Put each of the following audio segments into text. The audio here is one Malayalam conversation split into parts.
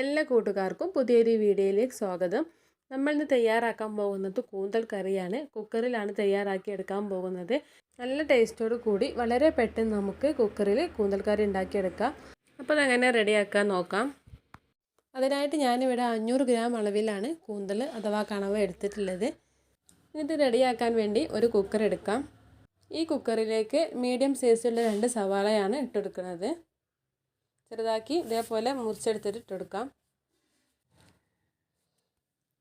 എല്ലാ കൂട്ടുകാർക്കും പുതിയൊരു വീഡിയോയിലേക്ക് സ്വാഗതം. നമ്മൾ ഇന്ന് തയ്യാറാക്കാൻ പോകുന്നത് കൂന്തൽ കറിയാണ്. കുക്കറിലാണ് തയ്യാറാക്കി എടുക്കാൻ പോകുന്നത്. നല്ല ടേസ്റ്റോട് കൂടി വളരെ പെട്ടെന്ന് നമുക്ക് കുക്കറിൽ കൂന്തൽ കറി ഉണ്ടാക്കിയെടുക്കാം. അപ്പോൾ അതെങ്ങനെ റെഡിയാക്കാൻ നോക്കാം. അതിനായിട്ട് ഞാനിവിടെ 500 ഗ്രാം അളവിലാണ് കൂന്തൽ അഥവാ കണവ എടുത്തിട്ടുള്ളത്. ഇത് റെഡിയാക്കാൻ വേണ്ടി ഒരു കുക്കർ എടുക്കാം. ഈ കുക്കറിലേക്ക് മീഡിയം സൈസുള്ള 2 സവാളയാണ് ഇട്ടെടുക്കുന്നത്. ചെറുതാക്കി ഇതേപോലെ മുറിച്ചെടുത്തിട്ട് ഇട്ടെടുക്കാം.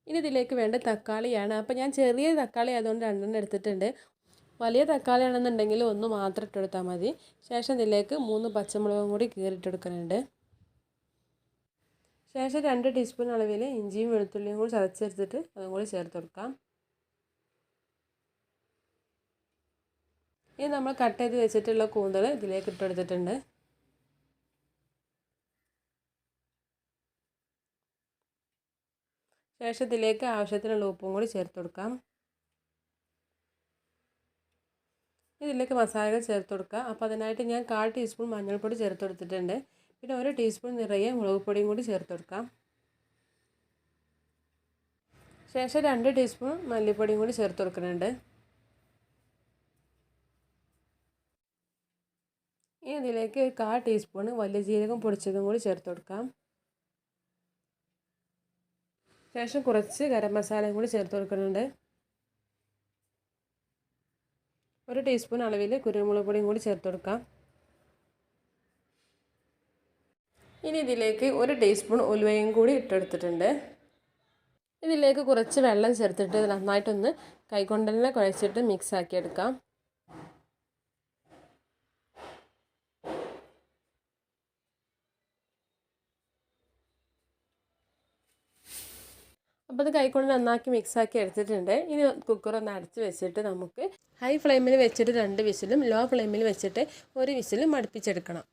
ഇനി ഇതിലേക്ക് വേണ്ട തക്കാളിയാണ്. അപ്പോൾ ഞാൻ ചെറിയ തക്കാളി ആയതുകൊണ്ട് 2 എടുത്തിട്ടുണ്ട്. വലിയ തക്കാളി ആണെന്നുണ്ടെങ്കിൽ 1 മാത്രം ഇട്ടെടുത്താൽ മതി. ശേഷം ഇതിലേക്ക് 3 പച്ചമുളകും കൂടി കീറിയിട്ടെടുക്കുന്നുണ്ട്. ശേഷം 2 ടീസ്പൂൺ അളവിൽ ഇഞ്ചിയും വെളുത്തുള്ളിയും കൂടി ചതച്ചെടുത്തിട്ട് അതും കൂടി ചേർത്ത് കൊടുക്കാം. ഇനി നമ്മൾ കട്ട് ചെയ്ത് വെച്ചിട്ടുള്ള കൂന്തൽ ഇതിലേക്ക് ഇട്ടെടുത്തിട്ടുണ്ട്. ശേഷം ഇതിലേക്ക് ആവശ്യത്തിനുള്ള ഉപ്പും കൂടി ചേർത്ത് കൊടുക്കാം. ഇതിലേക്ക് മസാലകൾ ചേർത്ത് കൊടുക്കുക. അപ്പോൾ അതിനായിട്ട് ഞാൻ 1/4 ടീസ്പൂൺ മഞ്ഞൾപ്പൊടി ചേർത്ത് കൊടുത്തിട്ടുണ്ട്. പിന്നെ 1 ടീസ്പൂൺ നിറയെ മുളക് പൊടിയും കൂടി ചേർത്ത് കൊടുക്കാം. ശേഷം 2 ടീസ്പൂൺ മല്ലിപ്പൊടിയും കൂടി ചേർത്ത് കൊടുക്കുന്നുണ്ട്. ഇനി ഇതിലേക്ക് 1/4 ടീസ്പൂൺ വലിയ ജീരകം പൊടിച്ചതും കൂടി ചേർത്ത് കൊടുക്കാം. ശേഷം കുറച്ച് ഗരം മസാലയും കൂടി ചേർത്ത് കൊടുക്കുന്നുണ്ട്. 1 ടീസ്പൂൺ അളവിൽ കുരുമുളക് പൊടിയും കൂടി ചേർത്ത് കൊടുക്കാം. ഇനി ഇതിലേക്ക് 1 ടീസ്പൂൺ ഉലുവയും കൂടി ഇട്ടെടുത്തിട്ടുണ്ട്. ഇതിലേക്ക് കുറച്ച് വെള്ളം ചേർത്തിട്ട് നന്നായിട്ടൊന്ന് കൈകൊണ്ട് തന്നെ കുഴച്ചിട്ട് മിക്സ് ആക്കിയെടുക്കാം. അപ്പോൾ അത് കൈകൊണ്ട് നന്നാക്കി മിക്സാക്കി എടുത്തിട്ടുണ്ട്. ഇനി കുക്കർ ഒന്ന് അടച്ച് വെച്ചിട്ട് നമുക്ക് ഹൈ ഫ്ലെയിമിൽ വെച്ചിട്ട് 2 വിസിലും ലോ ഫ്ലെയിമിൽ വെച്ചിട്ട് 1 വിസിലും അടുപ്പിച്ചെടുക്കണം.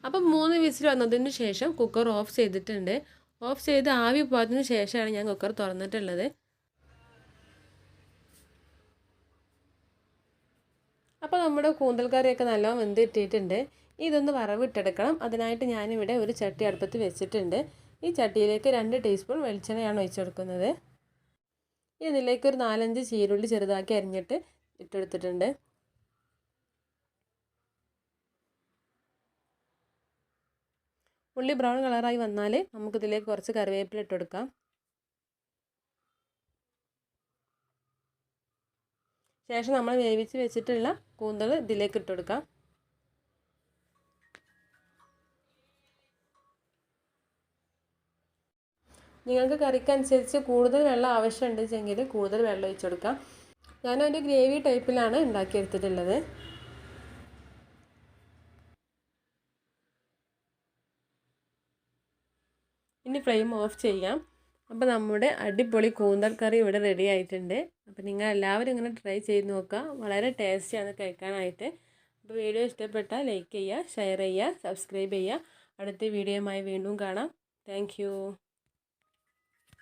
അപ്പം 3 വിസിൽ വന്നതിന് ശേഷം കുക്കർ ഓഫ് ചെയ്തിട്ടുണ്ട്. ഓഫ് ചെയ്ത് ആവി പോയതിന് ശേഷമാണ് ഞാൻ കുക്കർ തുറന്നിട്ടുള്ളത്. അപ്പോൾ നമ്മുടെ കൂന്തൽ കറിയൊക്കെ നല്ലോണം വെന്തിട്ടിട്ടുണ്ട്. ഇതൊന്ന് വറവിട്ടെടുക്കണം. അതിനായിട്ട് ഞാനിവിടെ ഒരു ചട്ടി അടുപ്പത്ത് വെച്ചിട്ടുണ്ട്. ഈ ചട്ടിയിലേക്ക് 2 ടീസ്പൂൺ വെളിച്ചെണ്ണയാണ് ഒഴിച്ചു കൊടുക്കുന്നത്. ഇതിലേക്ക് ഒരു 4-5 ചീരുള്ളി ചെറുതാക്കി അരിഞ്ഞിട്ട് ഇട്ടെടുത്തിട്ടുണ്ട്. ഉള്ളി ബ്രൗൺ കളറായി വന്നാൽ നമുക്കിതിലേക്ക് കുറച്ച് കറിവേപ്പില ഇട്ടെടുക്കാം. ശേഷം നമ്മൾ വേവിച്ച് വെച്ചിട്ടുള്ള കൂന്തൽ ഇതിലേക്ക് ഇട്ടെടുക്കാം. നിങ്ങൾക്ക് കറിക്കനുസരിച്ച് കൂടുതൽ വെള്ളം ആവശ്യമുണ്ടെങ്കിൽ കൂടുതൽ വെള്ളം ഒഴിച്ചു കൊടുക്കാം. ഞാനൊരു ഗ്രേവി ടൈപ്പിലാണ് ഉണ്ടാക്കിയെടുത്തിട്ടുള്ളത്. ഇനി ഫ്ലെയിം ഓഫ് ചെയ്യാം. അപ്പോൾ നമ്മുടെ അടിപൊളി കൂന്തൽ കറി ഇവിടെ റെഡി ആയിട്ടുണ്ട്. അപ്പോൾ നിങ്ങൾ എല്ലാവരും ഇങ്ങനെ ട്രൈ ചെയ്ത് നോക്കുക. വളരെ ടേസ്റ്റിയാണ് കഴിക്കാനായിട്ട്. അപ്പോൾ വീഡിയോ ഇഷ്ടപ്പെട്ടാൽ ലൈക്ക് ചെയ്യുക, ഷെയർ ചെയ്യുക, സബ്സ്ക്രൈബ് ചെയ്യുക. അടുത്ത വീഡിയോയുമായി വീണ്ടും കാണാം. താങ്ക്